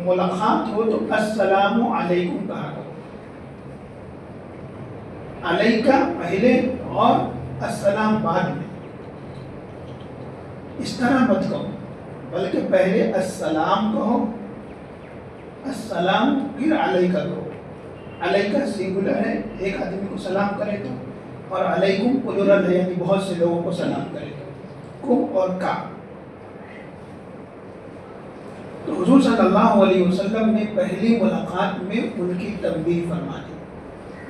ملاقات ہو تو السلام علیکم کہا کرو، علیکہ پہلے اور السلام بعد میں، اس طرح مت کہو، بلکہ پہلے السلام کہو، السلام پھر علیکہ کہو۔ علیکہ سنگولر ہے، ایک آدمی کو سلام کرے تو، اور علیکم پلورل ہے، یعنی بہت سے لوگوں کو سلام کرے تو، کم اور کا۔ تو حضور صلی اللہ علیہ وسلم نے پہلی ملاقات میں ان کی تنبیہ فرما دی،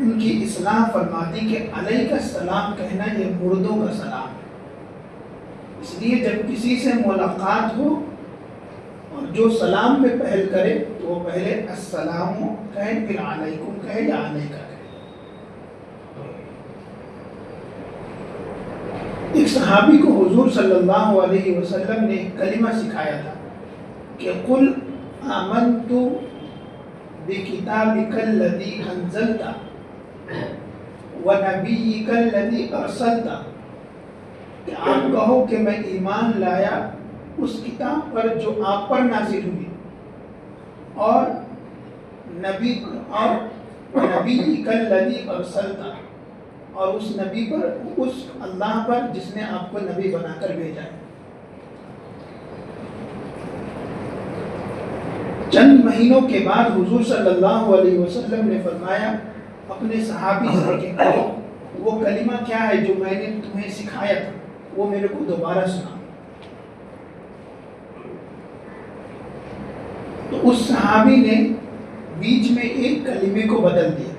ان کی اصلاح فرما دی کہ علیکہ السلام کہنا یہ مردوں کا سلام ہے، اس لیے جب کسی سے ملاقات ہو اور جو سلام میں پہل کرے تو وہ پہلے السلام کہے، پھر علیکم کہے یا علیکہ کہے۔ ایک صحابی کو حضور صلی اللہ علیہ وسلم نے ایک کلمہ سکھایا تھا کہ قل آمنت بکتابک الذی انزلت ونبیک الذی ارسلت، کہ آپ کہو کہ میں ایمان لایا اس کتاب پر جو آپ پر نازل ہوئی، اور نبیک الذی ارسلت، اور اس نبی پر، اس اللہ پر جس نے آپ کو نبی بنا کر بھیجا ہے۔ چند مہینوں کے بعد حضور صلی اللہ علیہ وسلم نے فرمایا اپنے صحابی سے کہ وہ کلمہ کیا ہے جو میں نے تمہیں سکھایا تھا، وہ میرے کو دوبارہ سنا۔ تو اس صحابی نے بیچ میں ایک کلمے کو بدل دیا،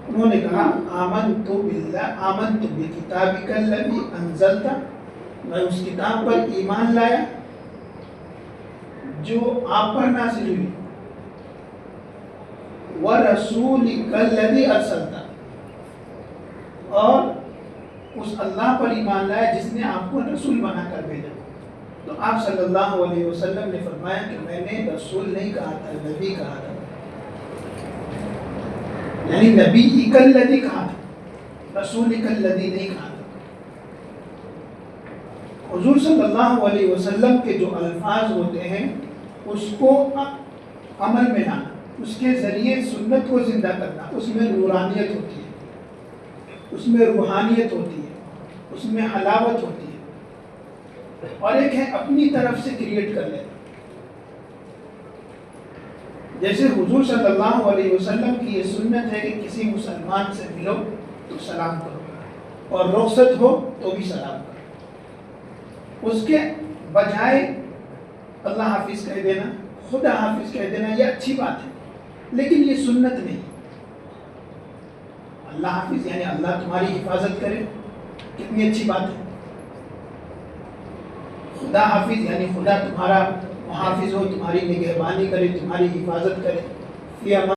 انہوں نے کہا آمنت باللہ، آمنت بکتابک الذی انزلت، میں اس کتاب پر ایمان لایا جو آپ پر نازل ہوئی، وَرَسُولِكَ الَّذِي أَرْسَلْتَ، اور اس اللہ پر ایمان لایا جس نے آپ کو رسول بنا کر بھیجا۔ تو آپ صلی اللہ علیہ وسلم نے فرمایا کہ میں نے رسول نہیں کہا تھا، نبی کہا تھا، یعنی نبیک الذی کہا تھا، رسولک الذی نہیں کہا تھا۔ حضور صلی اللہ علیہ وسلم کے جو الفاظ ہوتے ہیں اس کو عمل میں لانا، اس کے ذریعے سنت کو زندہ کرنا، اس میں نورانیت ہوتی ہے، اس میں روحانیت ہوتی ہے، اس میں حلاوت ہوتی ہے، اور ایک ہے اپنی طرف سے کریٹ کر لینا۔ جیسے حضور صلی اللہ علیہ وسلم کی یہ سنت ہے کہ کسی مسلمان سے ملو تو سلام کرو، اور رخصت ہو تو بھی سلام کرو، اس کے بجائے اللہ حافظ کہہ دینا، خدا حافظ کہہ دینا، یہ اچھی بات ہے لیکن یہ سنت نہیں۔ اللہ حافظ یعنی اللہ تمہاری حفاظت کرے، کتنی اچھی بات ہے۔ خدا حافظ یعنی خدا تمہارا محافظ ہو، تمہاری نگہبانی کرے، تمہاری حفاظت کرے۔